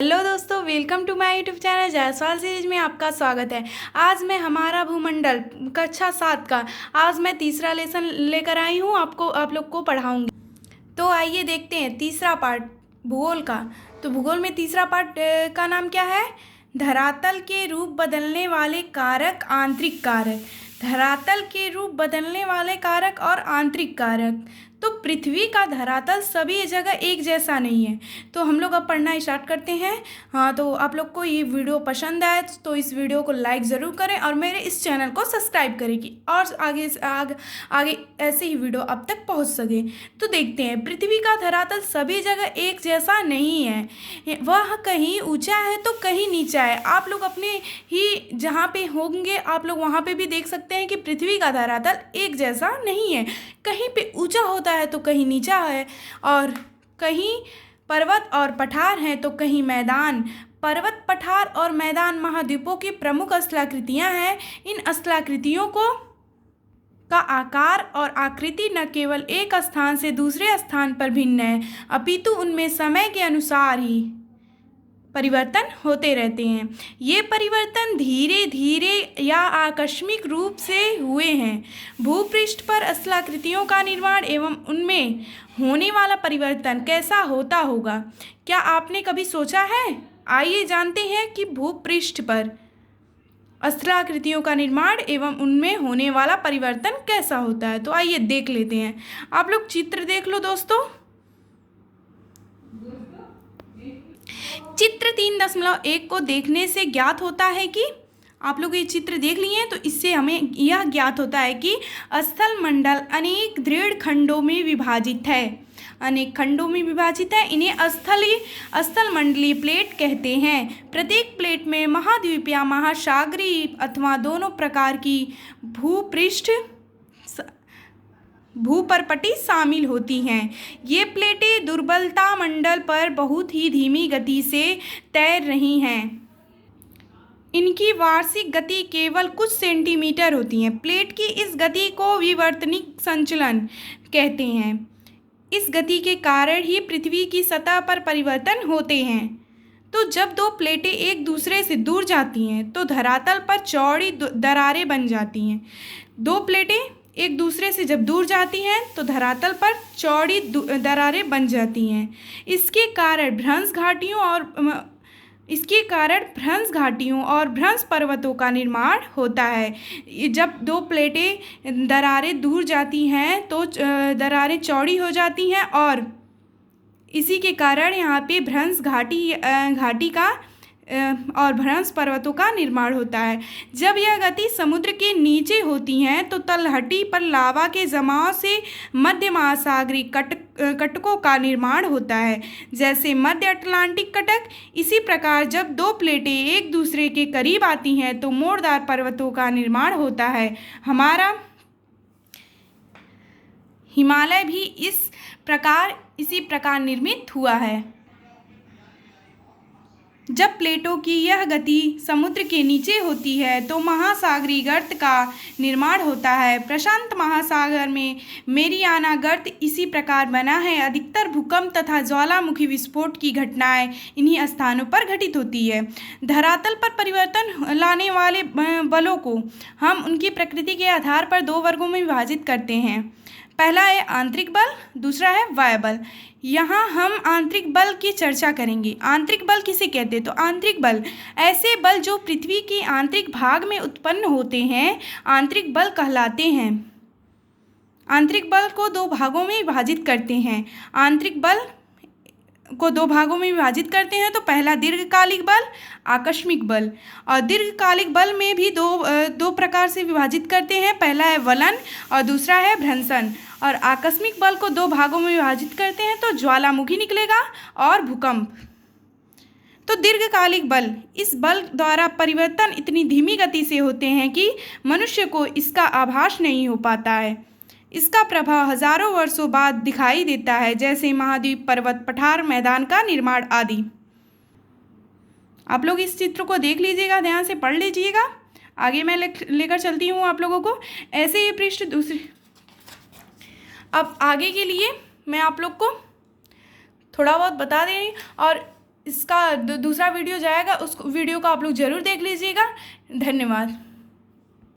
Hello दोस्तों, welcome to my YouTube channel Jaiswal series में आपका स्वागत है। आज मैं हमारा भूमंडल कक्षा 7 का आज मैं तीसरा लेसन लेकर आई हूँ, आप लोग को पढ़ाऊँगी। तो आइए देखते हैं तीसरा पार्ट भूगोल का। तो भूगोल में तीसरा पार्ट का नाम क्या है? धरातल के रूप बदलने वाले कारक, आंतरिक कारक। धरातल के रूप बदलने वाले कारक और आंतरिक कारक। तो पृथ्वी का धरातल सभी जगह एक जैसा नहीं है। तो हम लोग अब पढ़ना स्टार्ट करते हैं। हाँ, तो आप लोग को ये वीडियो पसंद आए तो इस वीडियो को लाइक ज़रूर करें और मेरे इस चैनल को सब्सक्राइब करें कि और आगे ऐसे ही वीडियो आप तक पहुंच सके। तो देखते हैं, पृथ्वी का धरातल सभी जगह एक जैसा नहीं है। वह कहीं ऊंचा है तो कहीं नीचा है। आप लोग अपने ही जहाँ पे होंगे आप लोग वहाँ पे भी देख सकते हैं कि पृथ्वी का धरातल एक जैसा नहीं है। कहीं पे ऊंचा होता है तो कहीं नीचा है, और कहीं पर्वत और पठार हैं तो कहीं मैदान। पर्वत, पठार और मैदान महाद्वीपों की प्रमुख स्थलाकृतियां हैं। इन स्थलाकृतियों का आकार और आकृति न केवल एक स्थान से दूसरे स्थान पर भिन्न है, अपितु उनमें समय के अनुसार ही परिवर्तन होते रहते हैं। ये परिवर्तन धीरे धीरे या आकस्मिक रूप से हुए हैं। भूपृष्ठ पर स्थलाकृतियों का निर्माण एवं उनमें होने वाला परिवर्तन कैसा होता होगा, क्या आपने कभी सोचा है? आइए जानते हैं कि भूपृष्ठ पर स्थलाकृतियों का निर्माण एवं उनमें होने वाला परिवर्तन कैसा होता है। तो आइए देख लेते हैं। आप लोग चित्र देख लो दोस्तों। चित्र 3.1 को देखने से ज्ञात होता है कि आप लोग ये चित्र देख लिए हैं, तो इससे हमें यह ज्ञात होता है कि स्थल मंडल अनेक दृढ़ खंडों में विभाजित है। अनेक खंडों में विभाजित है। इन्हें स्थल मंडलीय प्लेट कहते हैं। प्रत्येक प्लेट में महाद्वीप या महासागरीय अथवा दोनों प्रकार की भूपरपटी शामिल होती हैं। ये प्लेटें दुर्बलता मंडल पर बहुत ही धीमी गति से तैर रही हैं। इनकी वार्षिक गति केवल कुछ सेंटीमीटर होती है। प्लेट की इस गति को विवर्तनिक संचलन कहते हैं। इस गति के कारण ही पृथ्वी की सतह पर परिवर्तन होते हैं। तो जब दो प्लेटें एक दूसरे से दूर जाती हैं तो धरातल पर चौड़ी दरारें बन जाती हैं। दो प्लेटें एक दूसरे से जब दूर जाती हैं तो धरातल पर चौड़ी दरारें बन जाती हैं। इसके कारण भ्रंश घाटियों और भ्रंश पर्वतों का निर्माण होता है। जब दो प्लेटें दरारें दूर जाती हैं तो दरारें चौड़ी हो जाती हैं और इसी के कारण यहाँ पे भ्रंश घाटी का और भ्रंश पर्वतों का निर्माण होता है। जब यह गति समुद्र के नीचे होती है तो तलहटी पर लावा के जमाव से मध्य महासागरीय कटकों का निर्माण होता है, जैसे मध्य अटलांटिक कटक। इसी प्रकार जब दो प्लेटें एक दूसरे के करीब आती हैं तो मोड़दार पर्वतों का निर्माण होता है। हमारा हिमालय भी इसी प्रकार निर्मित हुआ है। जब प्लेटों की यह गति समुद्र के नीचे होती है तो महासागरीय गर्त का निर्माण होता है। प्रशांत महासागर में मेरियाना गर्त इसी प्रकार बना है। अधिकतर भूकंप तथा ज्वालामुखी विस्फोट की घटनाएं इन्हीं स्थानों पर घटित होती है। धरातल पर परिवर्तन लाने वाले बलों को हम उनकी प्रकृति के आधार पर दो वर्गों में विभाजित करते हैं। पहला है आंतरिक बल, दूसरा है वायु बल। यहाँ हम आंतरिक बल की चर्चा करेंगे। आंतरिक बल किसे कहते हैं? तो आंतरिक बल ऐसे बल जो पृथ्वी के आंतरिक भाग में उत्पन्न होते हैं आंतरिक बल कहलाते हैं। आंतरिक बल को दो भागों में विभाजित करते हैं। आंतरिक बल को दो भागों में विभाजित करते हैं। तो पहला दीर्घकालिक बल, आकस्मिक बल। और दीर्घकालिक बल में भी दो प्रकार से विभाजित करते हैं। पहला है वलन और दूसरा है भ्रंशन। और आकस्मिक बल को दो भागों में विभाजित करते हैं। तो ज्वालामुखी निकलेगा और भूकंप। तो दीर्घकालिक बल, इस बल द्वारा परिवर्तन इतनी धीमी गति से होते हैं कि मनुष्य को इसका आभास नहीं हो पाता है। इसका प्रभाव हजारों वर्षों बाद दिखाई देता है, जैसे महाद्वीप, पर्वत, पठार, मैदान का निर्माण आदि। आप लोग इस चित्र को देख लीजिएगा, ध्यान से पढ़ लीजिएगा। आगे मैं लेकर चलती हूँ आप लोगों को। ऐसे ये पृष्ठ दूसरे। अब आगे के लिए मैं आप लोग को थोड़ा बहुत बता दें और इसका दूसरा वीडियो जाएगा, उस वीडियो को आप लोग ज़रूर देख लीजिएगा। धन्यवाद।